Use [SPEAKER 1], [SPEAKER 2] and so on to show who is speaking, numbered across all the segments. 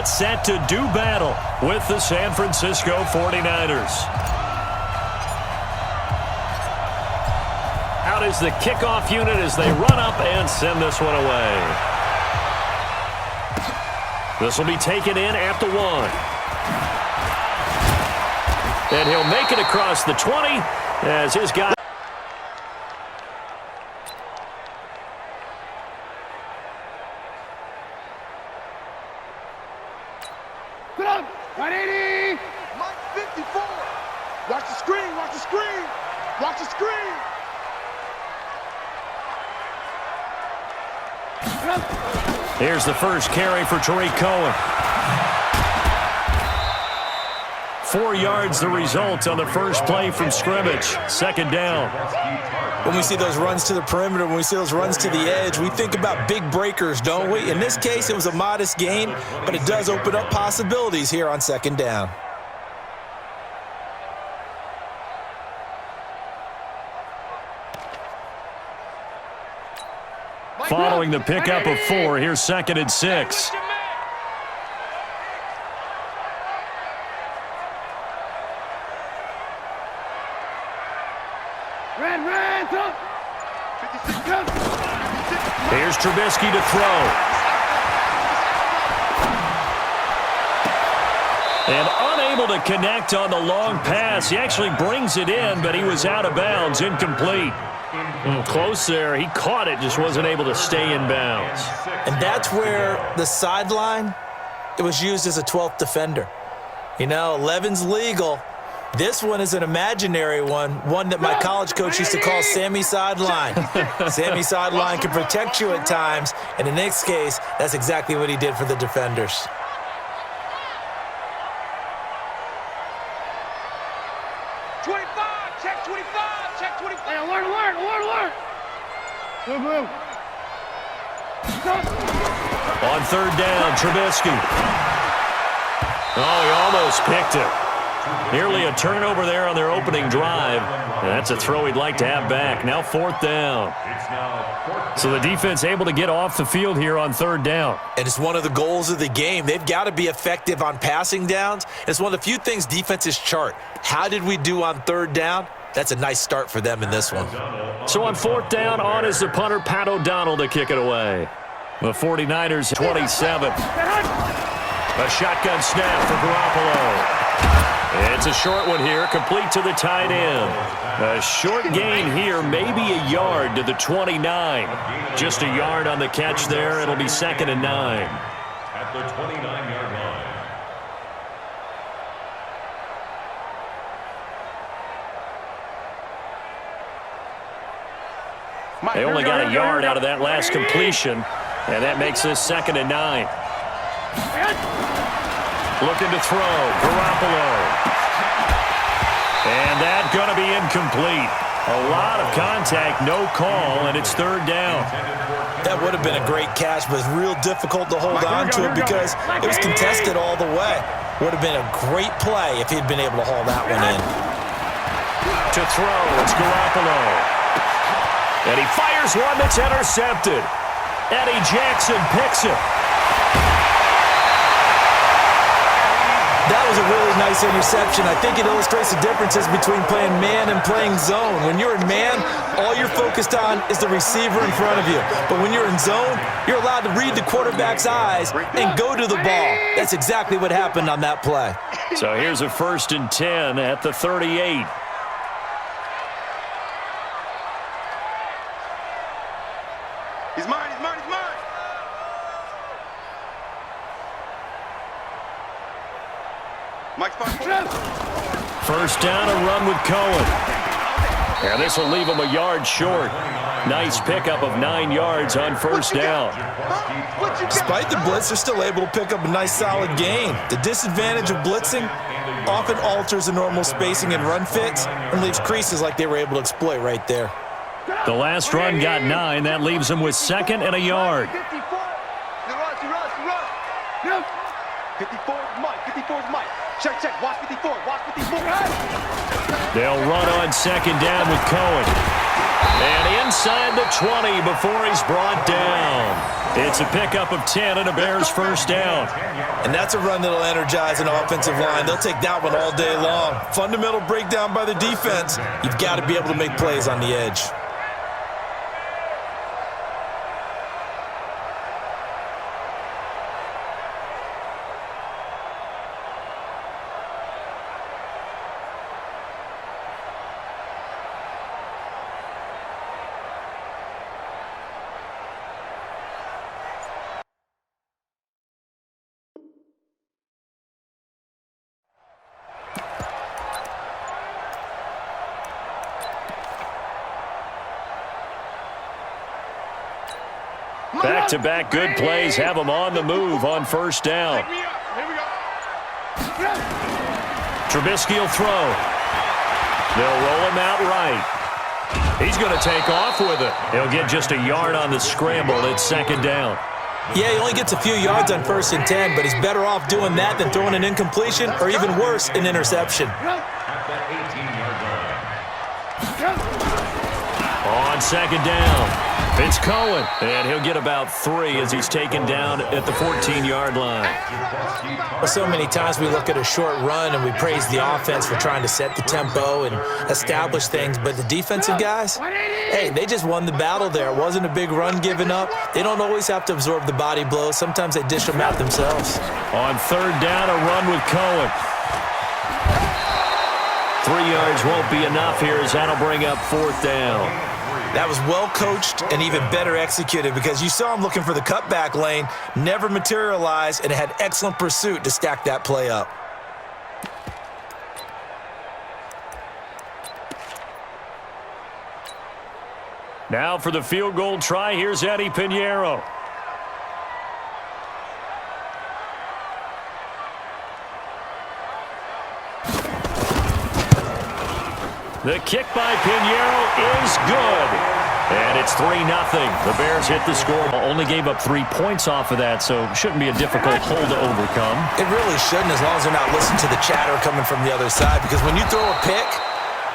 [SPEAKER 1] get set to do battle with the San Francisco 49ers. Out is the kickoff unit as they run up and send this one away. This will be taken in at the 1. And he'll make it across the 20 as his guy.
[SPEAKER 2] Put up, 180. Mike 54. Watch the screen, watch the screen. Watch the screen.
[SPEAKER 1] Here's the first carry for Tariq Cohen. 4 yards the result on the first play from scrimmage. Second down.
[SPEAKER 3] When we see those runs to the perimeter, when we see those runs to the edge, we think about big breakers, don't we? In this case, it was a modest gain, but it does open up possibilities here on second down.
[SPEAKER 1] Following the pickup of 4, here's 2nd and 6. Here's Trubisky to throw. And unable to connect on the long pass. He actually brings it in, but he was out of bounds, incomplete. Close there. He caught it, just wasn't able to stay in bounds.
[SPEAKER 3] And that's where the sideline, it was used as a 12th defender. You know, 11's legal. This one is an imaginary one that my college coach used to call Sammy Sideline. Sammy Sideline can protect you at times, and in this case, that's exactly what he did for the defenders.
[SPEAKER 2] Check 25, check 25. Hey, alert. Move.
[SPEAKER 1] On third down, Trubisky. Oh, he almost picked it. Nearly a turnover there on their opening drive. And that's a throw he'd like to have back. Now 4th down. So the defense able to get off the field here on third down.
[SPEAKER 3] And it's one of the goals of the game. They've got to be effective on passing downs. It's one of the few things defenses chart. How did we do on third down? That's a nice start for them in this one.
[SPEAKER 1] So on 4th down, on is the punter, Pat O'Donnell, to kick it away. The 49ers 27. A shotgun snap for Garoppolo. It's a short one here, complete to the tight end. A short gain here, maybe a yard to the 29. Just a yard on the catch there. It'll be 2nd and 9.
[SPEAKER 4] At the 29-yard line.
[SPEAKER 1] They only got a yard out of that last completion, and that makes this 2nd and 9. Looking to throw, Garoppolo. And that's going to be incomplete. A lot of contact, no call, and it's third down.
[SPEAKER 3] That would have been a great catch, but it's real difficult to hold on to it because it was contested all the way. Would have been a great play if he'd been able to haul that one in.
[SPEAKER 1] To throw, it's Garoppolo. And he fires one that's intercepted. Eddie Jackson picks it.
[SPEAKER 3] That was a really nice interception. I think it illustrates the differences between playing man and playing zone. When you're in man, all you're focused on is the receiver in front of you. But when you're in zone, you're allowed to read the quarterback's eyes and go to the ball. That's exactly what happened on that play.
[SPEAKER 1] So here's a 1st and 10 at the 38.
[SPEAKER 2] He's mine. Mike's fine.
[SPEAKER 1] First down, a run with Cohen. And this will leave him a yard short. Nice pickup of 9 yards on first down.
[SPEAKER 3] Despite the blitz, they're still able to pick up a nice solid gain. The disadvantage of blitzing often alters the normal spacing and run fits and leaves creases like they were able to exploit right there.
[SPEAKER 1] The last run got 9. That leaves him with 2nd and a yard.
[SPEAKER 2] 54 is Mike. Check. Watch 54.
[SPEAKER 1] They'll run on 2nd down with Cohen. And inside the 20 before he's brought down. It's a pickup of 10 and a Bears first down.
[SPEAKER 3] And that's a run that'll energize an offensive line. They'll take that one all day long. Fundamental breakdown by the defense. You've got to be able to make plays on the edge.
[SPEAKER 1] Back-to-back good plays have them on the move on first down. Trubisky will throw. They'll roll him out right. He's going to take off with it. He'll get just a yard on the scramble. It's second down.
[SPEAKER 3] Yeah, he only gets a few yards on 1st and 10, but he's better off doing that than throwing an incompletion or even worse, an interception.
[SPEAKER 1] On second down, it's Cohen, and he'll get about 3 as he's taken down at the 14-yard line.
[SPEAKER 3] Well, so many times we look at a short run and we praise the offense for trying to set the tempo and establish things, but the defensive guys, hey, they just won the battle there. It wasn't a big run given up. They don't always have to absorb the body blows. Sometimes they dish them out themselves.
[SPEAKER 1] On third down, a run with Cohen. 3 yards won't be enough here as that'll bring up 4th down.
[SPEAKER 3] That was well coached and even better executed because you saw him looking for the cutback lane, never materialized, and had excellent pursuit to stack that play up.
[SPEAKER 1] Now for the field goal try, here's Eddie Pinheiro. The kick by Pinheiro is good. And it's 3-0. The Bears hit the score. Only gave up 3 points off of that, so shouldn't be a difficult hole to overcome.
[SPEAKER 3] It really shouldn't, as long as they're not listening to the chatter coming from the other side. Because when you throw a pick,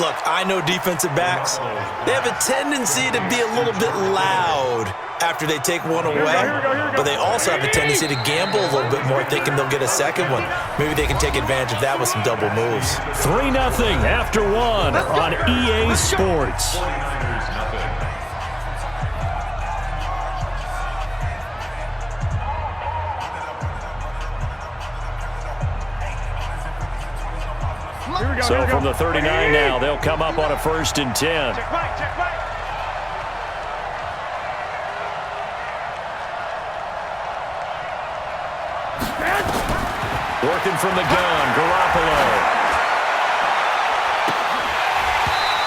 [SPEAKER 3] look, I know defensive backs, they have a tendency to be a little bit loud after they take one away, but they also have a tendency to gamble a little bit more, thinking they'll get a second one. Maybe they can take advantage of that with some double moves.
[SPEAKER 1] 3-0 after 1 on EA Sports. So from the 39 now, they'll come up on a 1st and 10. Working from the gun, Garoppolo.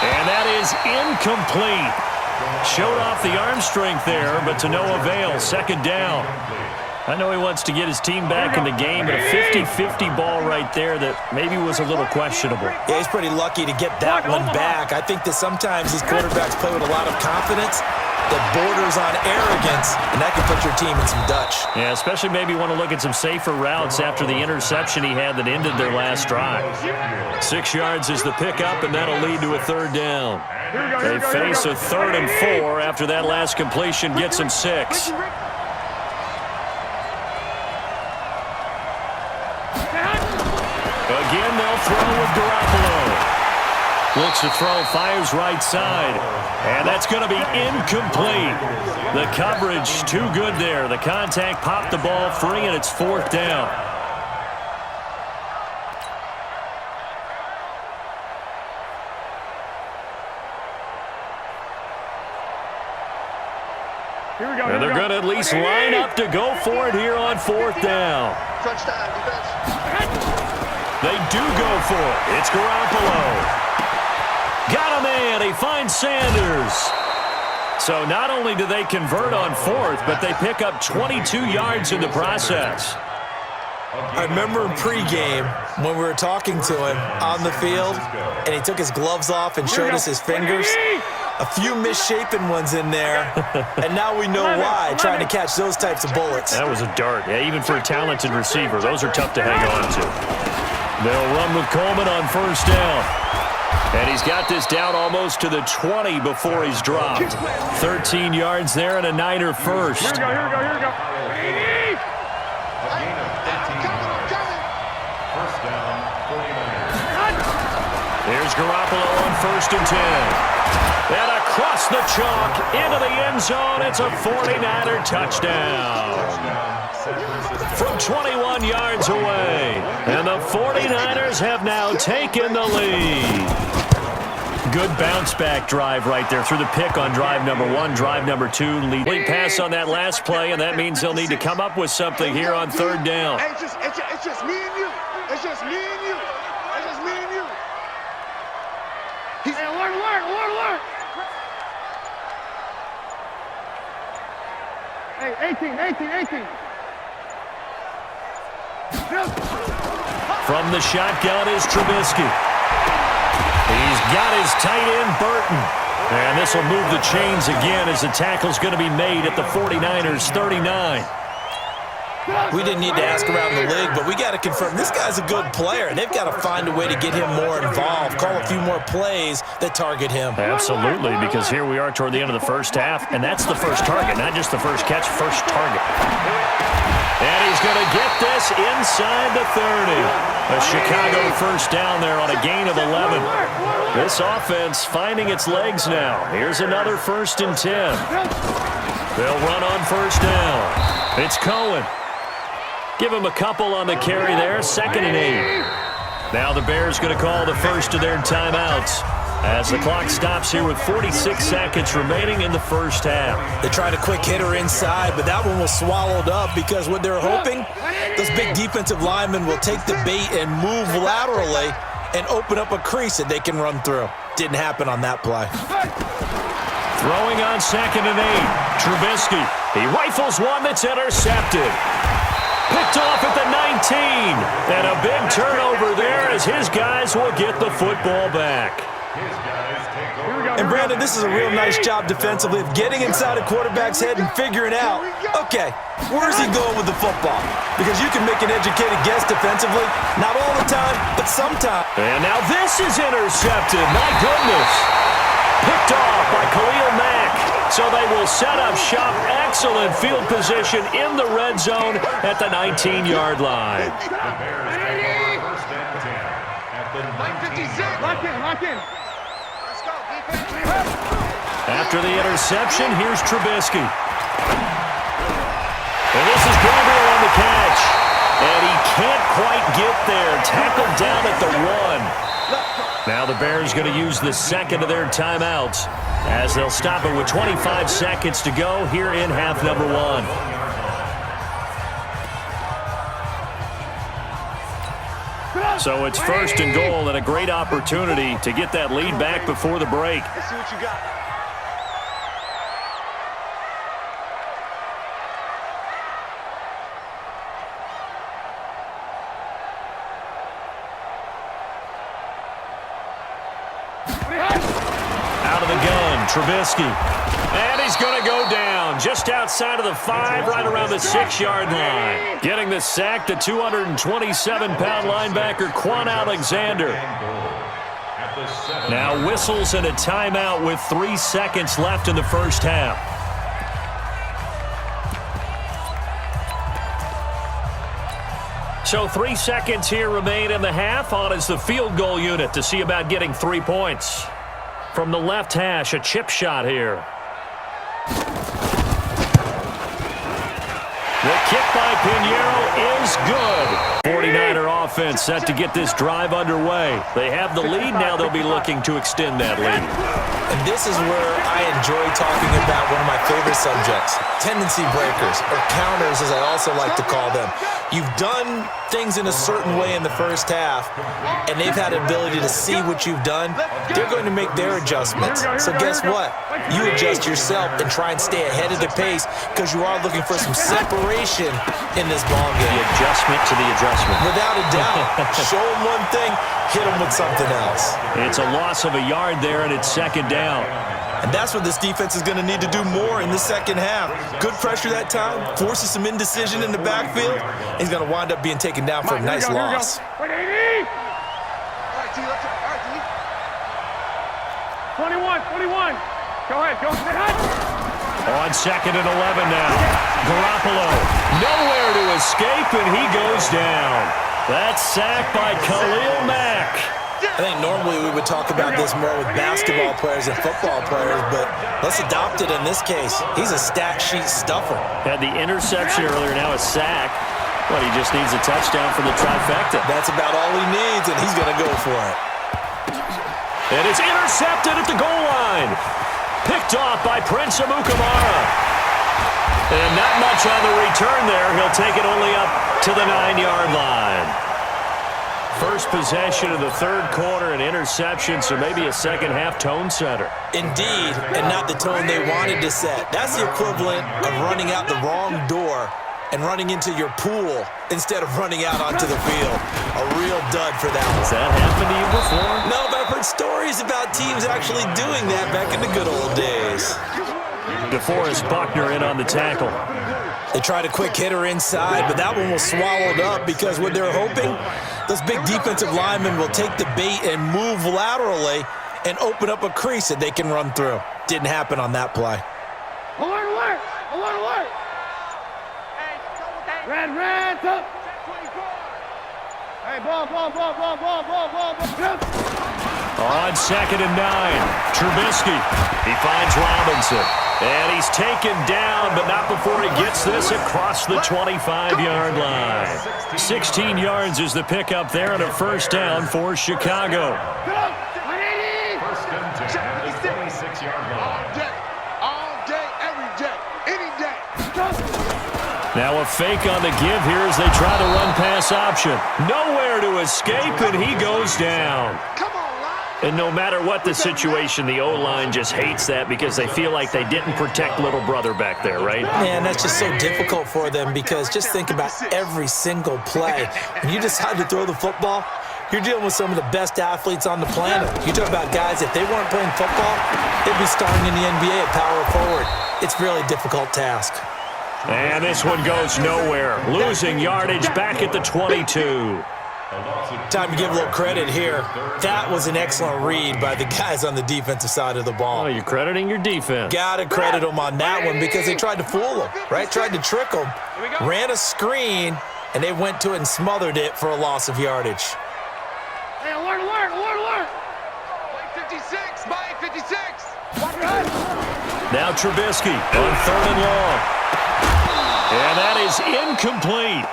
[SPEAKER 1] And that is incomplete. Showed off the arm strength there, but to no avail. Second down. I know he wants to get his team back in the game, but a 50-50 ball right there that maybe was a little questionable.
[SPEAKER 3] Yeah, he's pretty lucky to get that one back. I think that sometimes these quarterbacks play with a lot of confidence that borders on arrogance, and that can put your team in some Dutch.
[SPEAKER 1] Yeah, especially maybe want to look at some safer routes after the interception he had that ended their last drive. 6 yards is the pickup, and that'll lead to a 3rd down. They face a 3rd and 4 after that last completion gets them 6. Again, they'll throw with Garoppolo. Looks to throw, fires right side. And that's going to be incomplete. The coverage too good there. The contact popped the ball free, and it's 4th down. And they're going to at least line up to go for it here on 4th down. They do go for it. It's Garoppolo. Got a man. He finds Sanders. So not only do they convert on 4th, but they pick up 22 yards in the process.
[SPEAKER 3] I remember in pregame when we were talking to him on the field, and he took his gloves off and showed us his fingers. A few misshapen ones in there, and now we know why, trying to catch those types of bullets.
[SPEAKER 1] That was a dart. Yeah, even for a talented receiver, those are tough to hang on to. They'll run with Coleman on 1st down. And he's got this down almost to the 20 before he's dropped. 13 yards there and a Niner first.
[SPEAKER 2] Here we go.
[SPEAKER 4] First down, 49ers.
[SPEAKER 1] Here's Garoppolo on 1st and 10. And across the chalk into the end zone. It's a 49er touchdown. From 21 yards away. And the 49ers have now taken the lead. Good bounce-back drive right there through the pick on drive number 1, drive number 2. Lead pass on that last play, and that means they'll need to come up with something here on 3rd down.
[SPEAKER 2] Hey, it's just me and you. It's just me and you. It's just me and you. Hey, alert. Hey, 18.
[SPEAKER 1] From the shotgun is Trubisky. He's got his tight end, Burton. And this will move the chains again as the tackle's going to be made at the 49ers' 39.
[SPEAKER 3] We didn't need to ask around the league, but we got to confirm this guy's a good player. They've got to find a way to get him more involved, call a few more plays that target him.
[SPEAKER 1] Absolutely, because here we are toward the end of the first half, and that's the first target, not just the first catch, first target. And he's going to get this inside the 30. A Chicago first down there on a gain of 11. This offense finding its legs now. Here's another 1st and 10. They'll run on 1st down. It's Cohen. Give him a couple on the carry there. 2nd and 8. Now the Bears going to call the first of their timeouts as the clock stops here with 46 seconds remaining in the first half.
[SPEAKER 3] They tried a quick hitter inside, but that one was swallowed up because what they're hoping, those big defensive linemen will take the bait and move laterally and open up a crease that they can run through. Didn't happen on that play.
[SPEAKER 1] Throwing on 2nd and 8. Trubisky. He rifles one that's intercepted. Picked off at the 19. And a big turnover there as his guys will get the football back.
[SPEAKER 3] And Brandon, this is a real nice job defensively of getting inside a quarterback's head and figuring out, okay, where's he going with the football? Because you can make an educated guess defensively, not all the time, but sometimes.
[SPEAKER 1] And now this is intercepted. My goodness. Picked off by Khalil Mack. So they will set up shop. Excellent field position in the red zone at the 19-yard line.
[SPEAKER 4] The Bears take over 1st and 10 at the 19-yard line.
[SPEAKER 2] Lock in. Let's go, defense.
[SPEAKER 1] After the interception, here's Trubisky. And this is Gabriel on the catch. And he can't quite get there. Tackled down at the 1. Now the Bears going to use the 2nd of their timeouts as they'll stop it with 25 seconds to go here in half number 1. So it's 1st and goal and a great opportunity to get that lead back before the break.
[SPEAKER 2] Let's see what you got.
[SPEAKER 1] Out of the gun, Trubisky. And he's going to go down just outside of the 5, right around the 6-yard line. Getting the sack, the 227-pound linebacker, Quan Alexander. Now whistles and a timeout with 3 seconds left in the first half. So 3 seconds here remain in the half. On is the field goal unit to see about getting 3 points. From the left hash, a chip shot here. The kick by Pinheiro is good. 49er offense set to get this drive underway. They have the lead. Now they'll be looking to extend that lead.
[SPEAKER 3] And this is where I enjoy talking about one of my favorite subjects, tendency breakers, or counters as I also like to call them. You've done things in a certain way in the first half, and they've had the ability to see what you've done. They're going to make their adjustments. So guess what? You adjust yourself and try and stay ahead of the pace because you are looking for some separation in this ball game.
[SPEAKER 1] The adjustment to the adjustment.
[SPEAKER 3] Without a doubt. Show them one thing, hit them with something else.
[SPEAKER 1] It's a loss of a yard there, and it's 2nd down.
[SPEAKER 3] And that's what this defense is going to need to do more in the second half. Good pressure that time, forces some indecision in the backfield. He's going to wind up being taken down for a nice loss.
[SPEAKER 2] All right, T, let's go. All right, T. 21. Go ahead.
[SPEAKER 1] On 2nd and 11 now. Garoppolo nowhere to escape, and he goes down. That's sacked by Khalil Mack.
[SPEAKER 3] I think normally we would talk about this more with basketball players and football players, but let's adopt it in this case. He's a stat sheet stuffer.
[SPEAKER 1] Had the interception earlier, now a sack. But he just needs a touchdown for the trifecta.
[SPEAKER 3] That's about all he needs, and he's going to go for it.
[SPEAKER 1] And it's intercepted at the goal line. Picked off by Prince Amukamara. And not much on the return there. He'll take it only up to the 9-yard line. First possession of the third quarter, an interception, so maybe a second-half tone setter.
[SPEAKER 3] Indeed, and not the tone they wanted to set. That's the equivalent of running out the wrong door and running into your pool instead of running out onto the field. A real dud for that one.
[SPEAKER 1] Has that happened to you before?
[SPEAKER 3] No, but I've heard stories about teams actually doing that back in the good old days.
[SPEAKER 1] DeForest Buckner in on the tackle.
[SPEAKER 3] They tried a quick hitter inside, but that one was swallowed up because what they're hoping, those big defensive linemen will take the bait and move laterally and open up a crease that they can run through. Didn't happen on that play.
[SPEAKER 2] Alert! Red, up! Hey, ball.
[SPEAKER 1] On 2nd and 9, Trubisky. He finds Robinson. And he's taken down, but not before he gets this across the 25-yard line. 16 yards is the pickup there and a first down for Chicago.
[SPEAKER 4] First and 10 at the 26-yard line.
[SPEAKER 2] All day, every day, any day.
[SPEAKER 1] Now a fake on the give here as they try to run pass option. Nowhere to escape, and he goes down.
[SPEAKER 2] Come on, line.
[SPEAKER 1] And no matter what the situation, the O-line just hates that because they feel like they didn't protect little brother back there, right?
[SPEAKER 3] Man, that's just so difficult for them because just think about every single play. When you decide to throw the football, you're dealing with some of the best athletes on the planet. You talk about guys, if they weren't playing football, they'd be starting in the NBA at power forward. It's a really difficult task.
[SPEAKER 1] And this one goes nowhere. Losing yardage back at the 22.
[SPEAKER 3] Time to give a little credit here. That was an excellent read by the guys on the defensive side of the ball.
[SPEAKER 1] Oh, you're crediting your defense.
[SPEAKER 3] Got to credit them on that one because they tried to fool them, right? Tried to trick them. Ran a screen, and they went to it and smothered it for a loss of yardage.
[SPEAKER 2] Hey, alert! Play 56, play 56.
[SPEAKER 1] Now Trubisky on 3rd and long. And that is incomplete.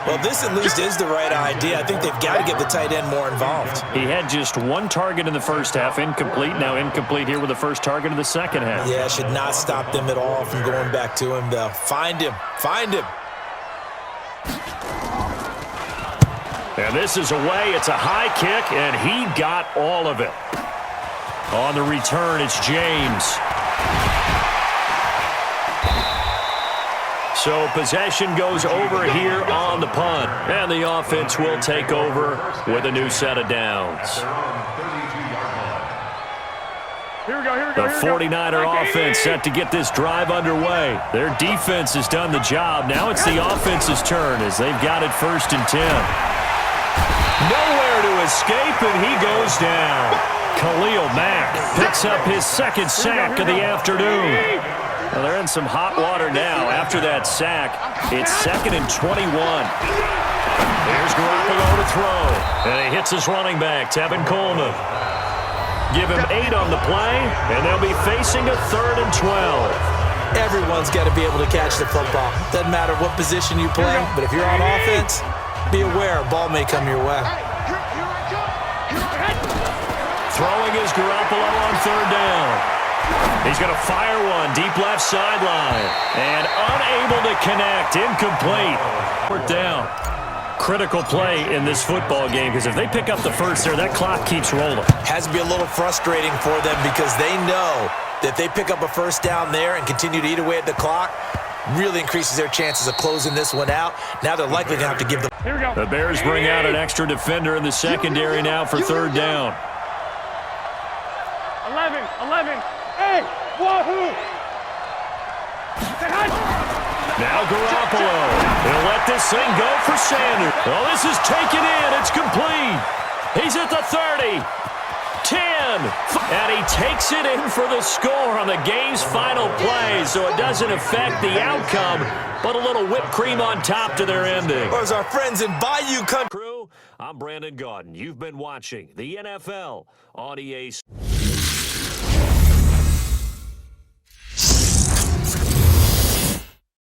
[SPEAKER 3] Well, this at least is the right idea. I think they've got to get the tight end more involved.
[SPEAKER 1] He had just one target in the first half, incomplete. Now incomplete here with the first target of the second half.
[SPEAKER 3] Yeah, should not stop them at all from going back to him, though. Find him.
[SPEAKER 1] And this is away. It's a high kick, and he got all of it. On the return, it's James. So possession goes over here on the punt. And the offense will take over with a new set of downs.
[SPEAKER 2] Here we go.
[SPEAKER 1] The 49er offense set to get this drive underway. Their defense has done the job. Now it's the offense's turn as they've got it 1st and 10. Nowhere to escape, and he goes down. Khalil Mack picks up his second sack of the afternoon. Well, they're in some hot water now. After that sack, it's 2nd and 21. Here's Garoppolo to throw. And he hits his running back, Tevin Coleman. Give him 8 on the play, and they'll be facing a 3rd and 12.
[SPEAKER 3] Everyone's got to be able to catch the football. Doesn't matter what position you play, but if you're on offense, be aware a ball may come your way.
[SPEAKER 1] Throwing is Garoppolo on 3rd down. He's going to fire one deep left sideline. And unable to connect. Incomplete. We're down. Critical play in this football game because if they pick up the first there, that clock keeps rolling.
[SPEAKER 3] Has to be a little frustrating for them because they know that if they pick up a first down there and continue to eat away at the clock, really increases their chances of closing this one out. Now they're likely going to have to give the...
[SPEAKER 2] Here we go.
[SPEAKER 1] The Bears bring out an extra defender in the secondary now for 3rd down.
[SPEAKER 2] 11. Hey, wahoo!
[SPEAKER 1] Now Garoppolo. He'll let this thing go for Sanders. Well, this is taken in. It's complete. He's at the 30. 10. And he takes it in for the score on the game's final play, so it doesn't affect the outcome, but a little whipped cream on top to their ending.
[SPEAKER 3] Or as our friends in Bayou Country.
[SPEAKER 1] I'm Brandon Gaudin. You've been watching the NFL on EA.